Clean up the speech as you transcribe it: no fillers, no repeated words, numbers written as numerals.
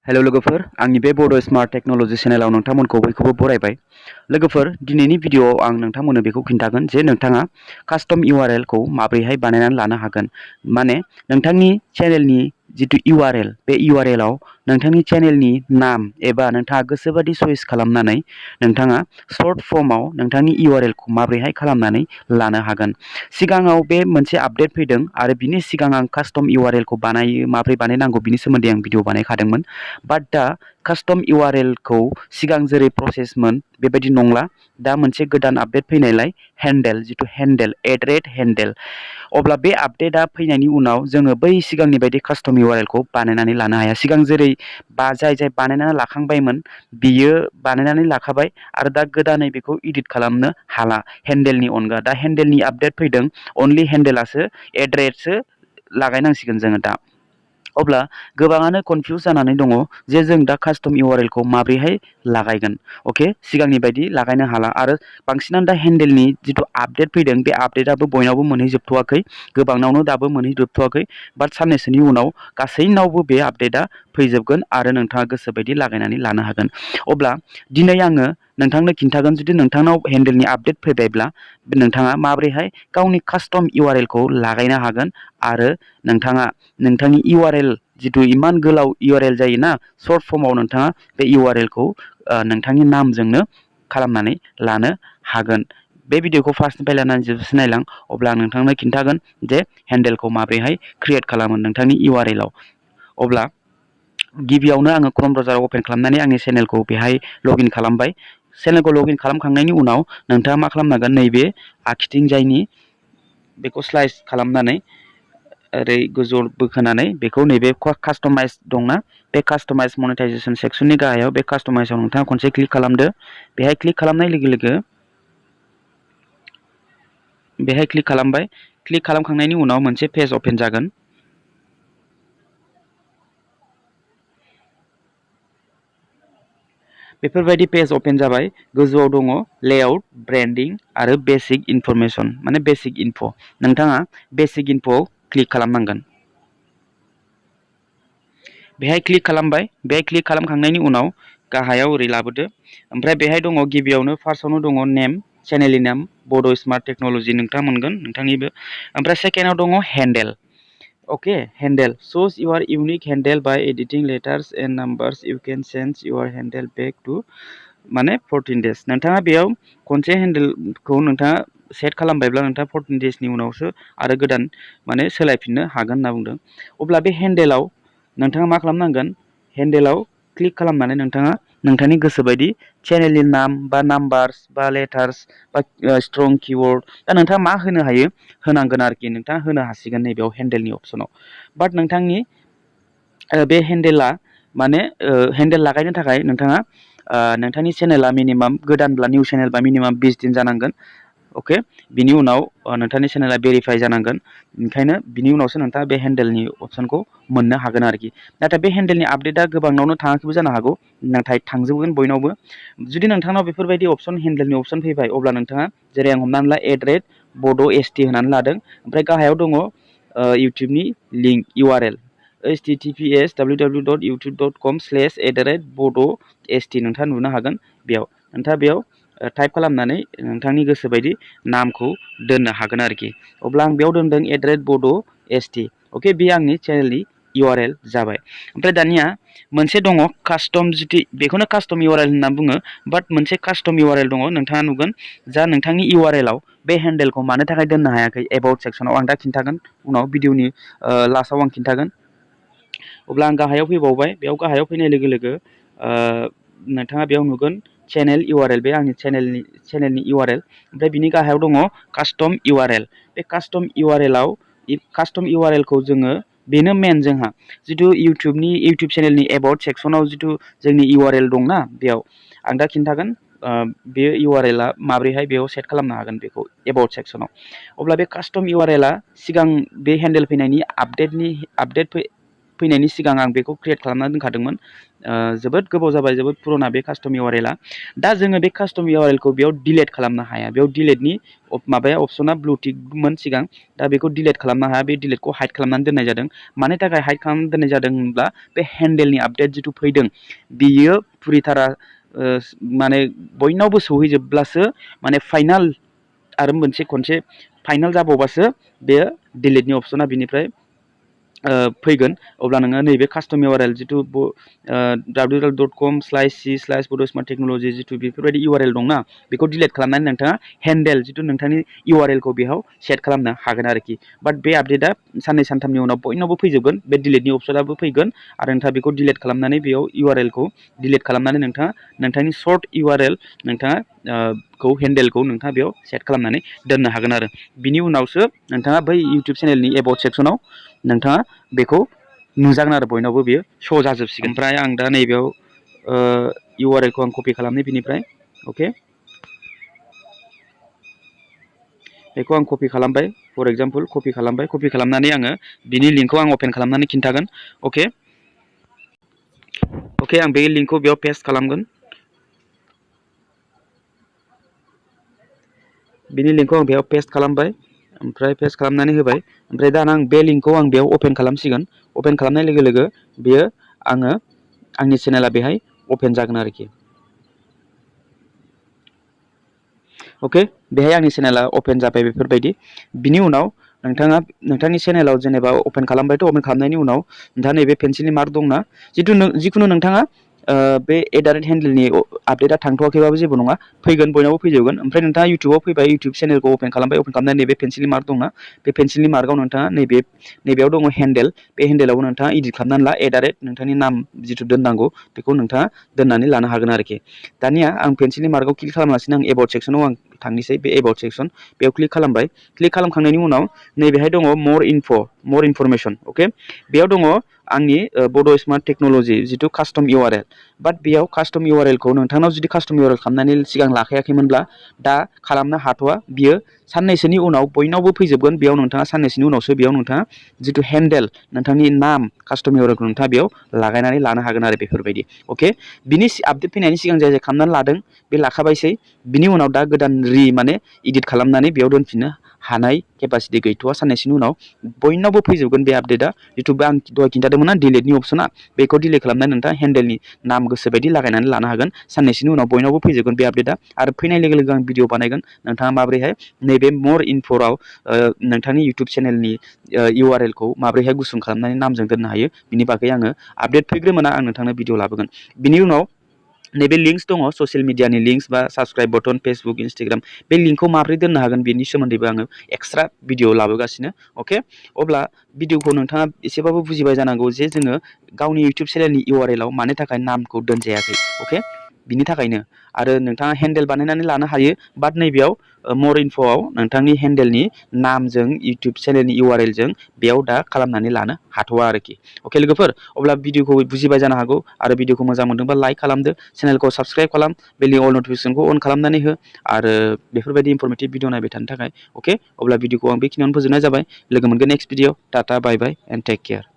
Hello लोगोफोर आंनि बे बड स्मार्ट टेक्नोलॉजी चेनेलाव नोंथांमोनखौ बयखौबो बरायबाय। लोगोफोर दिनैनि भिडियोआव आं नोंथांमोननो बेखौ खिन्थागोन जे नोंथाङा कास्टम URL खौ माबोरैहाय बानायनानै लानो हागोन। माने नोंथांनि चेनेलनि जितु URL बे URL आव नोंथांनि चेनेलनि नाम एबा नोंथाङा गोसोबादि चयस खालामनानै नोंथाङा सर्ट फर्मआव नोंथांनि URL खौ माबोरैहाय खालामनानै लानो हागोन। सिगाङाव बे मोनसे आपडेट फैदों आरो बिनि सिगां आं कास्टम URL खौ माबोरै बानायनांगौ बिनि सोमोन्दै आं भिडिअ बानायखादोंमोन। बाट दा कास्टम URL खौ सिगां जेरै प्रसेसमोन बेबायदि नंला। दा मोनसे गोदान आपडेट फैनायलाय हेन्डेल जितु हेन्डेल @हेन्डेल अब्ला बे आपडेटआ फैनायनि उनाव जोङो बै सिगांनि बायदि कास्टम URL खौ बानायनानै लानो हाया। सिगां जेरै जाय बानायनानै लाखांबायमोन बियो बानायनानै लाखाबाय आरो दा गोदानै बेखौ इडिट खालामनो हाला हेन्डेलनि अनगा। दा हेन्डेलनि आपडेट फैदों अनलि हेन्डेलासो एड्रेससो लागायनांसिगोन जोङो दा। अब्ला गोबाङानो कनफिउज जानानै दङ जे जों दा कास्टम URL खौ माबोरैहाय लागायगोन। अके सिगांनि बायदि लागायनो हाला आरो बांसिनानो दा हेन्डेलनि जितु आपडेट फैदों बे आपडेटआबो बयनावबो मोनहैजोबथ'वाखै, गोबांनावनो दाबो मोनहैजोबथ'वाखै। बाट साननैसोनि उनाव गासैनावबो बे आपडेटआ फैजोबगोन आरो नोंथाङा गोसोबायदि लागायनानै लानो हागोन। अब्ला दिनै आङो नोंथांनो खिन्थागोन जुदि नोंथांनाव हेन्डेलनि आपडेट फैबायब्ला नोंथाङा माबोरैहाय गावनि कास्टम URL खौ लागायनो हागोन आरो नोंथाङा नोंथांनि URL जितु इमान गोलाव URL जायोना सर्ट फर्मआव नोंथाङा बे URL खौ नोंथांनि नामजोंनो खालामनानै लानो हागोन। बे भिडिअखौ फार्स्टनिफ्राय लानानै जोबजासिम नायलां अब्ला आं नोंथांनो खिन्थागोन जे हेन्डेलखौ माबोरैहाय क्रिएट खालामो नोंथांनि URL आव। अब्ला गिबियावनो आङो क्रोम ब्राउजार अपेन खालामनानै आंनि चेनेलखौ बेहाय लगइन खालामबाय। चेनेलखौ लगइन खालामखांनायनि उनाव नोंथाङा मा खालामनांगोन, नैबे आखिथिंजायनि बेखौ स्लाइस खालामनानै ओरै गोजौ बोखोनानै बेखौ नैबे कास्टमाइज दंना बे कास्टमाइज मनेटाइजेसन सेक्सननि गाहायाव बे कास्टमाइजआव नोंथाङा खनसे क्लिक खालामदो। बेहाय क्लिक खालामनाय लोगो लोगो बेहाय क्लिक खालामबाय। क्लिक खालामखांनायनि उनाव मोनसे पेज अपेन जागोन। बेफोरबायदि पेज अपेन जाबाय। गोजौआव दङ लेआउट, ब्रेन्डिं आरो बेसिक इनफरमेसन माने बेसिक इनफ'। नोंथाङा बेसिक इनफ'आव क्लिक खालामनांगोन। बेहाय क्लिक खालामबाय। बेहाय क्लिक खालामखांनायनि उनाव गाहायाव ओरै लाबोदो। ओमफ्राय बेहाय दङ गिबियावनो फार्स्टआवनो दङ नेम, चेनेलनि नाम बड स्मार्ट टेक्नोलॉजी नोंथाङा मोनगोन नोंथांनिबो। ओमफ्राय सेकेन्डआव दङ handle. Okay handle shows your unique handle by editing letters and numbers. You can change your handle back to माने 14 days। नोंथाङा बेयाव खनसे हेन्डेलखौ नोंथाङा सेट खालामबायब्ला नोंथाङा 14 डेजनि उनावसो आरो गोदान माने सोलायफिननो हागोन होनना बुंदों। अब्ला बे हेन्डेलाव नोंथाङा मा खालामनांगोन, हेन्डेलाव क्लिक खालामनानै नोंथाङा नोंथांनि गोसोबायदि चेनेलनि नाम बा नाम्बार्स बा लेटार्स बा स्ट्रं किवर्ड दा नोंथाङा मा होनो हायो होनांगोन आरोखि। नोंथाङा होनो हासिगोन नैबेयाव हेन्डेलनि अपसनाव। बाट नोंथांनि बे हेन्डेला माने हेन्डेल लागायनो थाखाय नोंथाङा नोंथांनि चेनेला मिनिमाम गोदानब्ला निउ चेनेलबा मिनिमाम 20 दिन जानांगोन। अके बिनि उनाव नोंथांनि चेनेला भेरिफाइ जानांगोन। ओंखायनो बिनि उनावसो नोंथाङा बे हेन्डेलनि अपसनखौ मोननो हागोन आरोखि। नाथाय बे हेन्डेलनि आपडेटआ गोबांनावनो थाङाखैबो जानो हागौ, नाथाय थांजोबगोन बयनावबो। जुदि नोंथांनाव बेफोरबायदि अपसन हेन्डेलनि अपसन फैबाय अब्ला नोंथाङा जेरै आं हमनानै ला @bodo st होनानै लादों। ओमफ्राय गाहायाव दङ इउटुबनि लिंक URL https://youtube.com/bodost नोंथाङा नुनो हागोन। बेयाव नोंथाङा बेयाव टाइप खालामनानै नोंथांनि गोसोबायदि नामखौ दोननो हागोन आरोखि। अब्ला आं बेयाव दोनदों @bodost। अके बे आंनि चेनेलनि URL जाबाय। ओमफ्राय दानिया मोनसे दङ कास्टम, जुदि बेखौनो कास्टम URL होनना बुङो। बाट मोनसे कास्टम URL दङ नोंथाङा नुगोन जा नोंथांनि URL आव बे हेन्डेलखौ मानो थाखाय दोननो हायाखै एबाउट सेक्सनाव आं दा खिन्थागोन, उनाव भिडिअनि लास्टआव आं खिन्थागोन। अब्ला आं गाहायाव फैबावबाय। बेयाव गाहायाव फैनाय लोगो लोगो नोंथाङा बेयाव नुगोन चेनेल URL, बे आंनि चेनेलनि URL। ओमफ्राय बिनि गाहायाव दङ कास्टम URL। बे कास्टम URL खौ जोङो बेनो मेन जोंहा जिथु इउटुब चेनेलनि एबाउट सेक्सनाव जिथु जोंनि URL दंना बेयाव आं दा खिन्थागोन बे URL आ माबोरैहाय बेयाव सेट खालामनो हागोन बेखौ एबाउट सेक्सनाव। अब्ला बे कास्टम URL आ सिगां बे हेन्डेल फैनायनि फैनायनि सिगां आं बेखौ क्रिएट खालामना दोनखादोंमोन जोबोद गोबाव जाबाय जोबोद पुराना बे कास्टम इउआरएल आ दा जोङो बे कास्टम इउआरएल खौ बेयाव डिलीट खालामनो हाया बेयाव डिलीटनि माबाया अपसना ब्लू टिकमोन सिगां दा बेखौ डिलीट खालामनो हाया बे डिलीटखौ हाइड खालामनानै दोननाय जादों मानि थाखाय हाइड खालामनानै दोननाय जादों होनब्ला बे हेन्डेलनि आपडेट जिथु फैदों बियो पुरिथारा माने बयनावबो सौहैजोबब्लासो माने फाइनाल आरो मोनसे खनसे फाइनाल जाबावबासो बे डिलीटनि अपसना बिनिफ्राय फैगोन अब्ला नोङो नैबे कास्टम इउआरएल जिथु www.com/c/bodosmarttechnology जिथु बेफोरबायदि इउआरएल दंना बेखौ डिलीट खालामनानै नोंथाङा हेन्डेल जिथु नोंथांनि इउआरएल खौ बेयाव सेट खालामनो हागोन आरोखि बाट बे आपडेटआ साननै सानथामनि उनाव बयनावबो फैजोबगोन बे डिलीटनि अपसनाबो फैगोन आरो नोंथाङा बेखौ डिलीट खालामनानै बेयाव इउआरएल खौ डिलीट खालामनानै नोंथाङा नोंथांनि सर्ट इउआरएल नोंथाङा खौ हेन्डेलखौ नोंथाङा बेयाव सेट खालामनानै दोननो हागोन आरो बिनि उनावसो नोंथाङा बै इउटुब चेनेलनि एबाउट सेक्सनाव नोंथाङा बेखौ नुजागोन आरो बयनावबो बेयो श' जाजोबसिगोन ओमफ्राय आं दा नैबेयाव इउआरएल खौ आं कपि खालामनो बिनिफ्राय अके बेखौ आं कपि खालामबाय फर एग्जाम्पल कपि खालामनानै आङो बिनि लिंकखौ आं अपेन खालामनानै खिन्थागोन अके आं बे लिंकखौ बेयाव पेस्ट खालामगोन बिनि लिंकखौ आं बेयाव पेस्ट खालामबाय ओमफ्राय पेस्ट खालामनानै होबाय ओमफ्राय दा आं बे लिंकखौ आं बेयाव अपेन खालामसिगोन अपेन खालामनाय लोगो लोगो बेयो आंनि चेनेला बेहाय अपेन जागोन आरोखि अके बेहाय आंनि चेनेला अपेन जाबाय बेफोरबायदि बिनि उनाव नोंथाङा नोंथांनि चेनेलाव जेनेबा अपेन खालामबायथ' अपेन खालामनायनि उनाव नोंथाङा नैबे पेन्सिलनि मार्क दंना जिखुनु नोंथाङा बे एडारेट हेन्डेलनि आपडेटआ थांथ'वाखैबाबो जेबो नङा फैगोन बयनावबो फैजोबगोन ओमफ्राय नोंथाङा इउटुबाव फैबाय इउटुब चेनेलखौ अपेन खालामनानै नैबे पेन्सिलनि मार्क दंना बे पेन्सिलनि मार्कआव नोंथाङा नैबेयाव दङ हेन्डेल बे हेन्डेलावबो नोंथाङा इडिट खालामनानै ला एडारेट नोंथांनि नाम जिथु दोननांगौ बेखौ नोंथाङा दोननानै लानो हागोन आरोखि दानिया आं पेन्सिलनि मार्कआव क्लिक खालामालासिनो आं एबाउट सेक्सनाव आं थांनोसै बे एबाउट सेक्सन बेयाव क्लिक खालामबाय क्लिक खालामखांनायनि उनाव नैबेहाय दङ मर इनफरमेसन अके बेयाव दङ आंनि बड' स्मार्ट टेक्न'लजि जिथु कास्टम इउआरएल बाट बेयाव कास्टम इउआरएल खौ नोंथांनाव जुदि कास्टम इउआरएल खालामनानै सिगां लाखायाखैमोनब्ला दा खालामनो हाथ'वा बियो साननैसोनि उनाव बयनावबो फैजोबगोन बेयाव नोंथाङा साननैसोनि उनावसो बेयाव नोंथाङा जिथु हेन्डेल नोंथांनि नाम कास्टम इउआरएल खौ नोंथाङा बेयाव लागायनानै लानो हागोन आरो बेफोरबायदि अके बिनि आपडेट फैनायनि सिगां जाय खालामनानै लादों बे लाखाबायसै बिनि उनाव दा गोदान माने इडिट खालामनानै बेयाव दोनफिननो हानाय केपासिटि गैथ'वा साननैसोनि उनाव बयनावबो फैजोबगोन बे आपडेटआ जिथु आं दहाय खिन्थादोंमोन ना डिलीटनि अपसना बेखौ डिलीट खालामनानै नोंथाङा हेन्डेलनि नाम गोसोबायदि लागायनानै लानो हागोन साननैसोनि उनाव बयनावबो फैजोबगोन बे आपडेटआ आरो फैनाय लोगो लोगो आं भिडिअ बानायगोन नोंथाङा माबोरैहाय नैबे मर इनफराव नोंथांनि इउटुब चेनेलनि इउआरएल खौ माबोरैहाय गुसुं खालामनानै नामजों दोननो हायो बिनि बागै आङो आपडेट फैग्रोमोना आं नोंथांनो भिडिअ लाबोगोन बिनि उनाव नैबे लिंक्स दङ ससियेल मिडियानि लिंक्स बा साबस्क्राइब बटन फेसबुक इन्सटाग्राम बे लिंकखौ माबोरै दोननो हागोन बेनि सोमोन्दैबो आङो एक्सट्रा भिडिअ लाबोगासिनो अके अब्ला भिडिअखौ नोंथाङा एसेबाबो बुजिबाय जानांगौ जे जोङो गावनि इउटुब चेनेलनि इउआरएलआव मानि थाखाय नामखौ दोनजायाखै अके बिनि थाखायनो आरो नोंथाङा हेन्डेल बानायनानै लानो हायो बाट नैबेयाव मर इनफ'आव नोंथांनि हेन्डेलनि नामजों इउटुब चेनेलनि इउआरएलजों बेयाव दा खालामनानै लानो हाथ'वा आरोखि अके लोगोफोर अब्ला भिडिअखौ बुजिबाय जानो हागौ आरो भिडिअखौ मोजां मोनदोंबा लाइक खालामदो चेनेलखौ साबस्क्राइब खालाम बेलनि अल नटिफिकेसनखौ अन खालामनानै हो आरो बेफोरबायदि इनफरमेटिभ भिडिअ नायबाय थानो थाखाय अके अब्ला भिडिअखौ आं बेखिनियावनो फोजोबनाय जाबाय लोगो मोनगोन next video tata bye bye and take care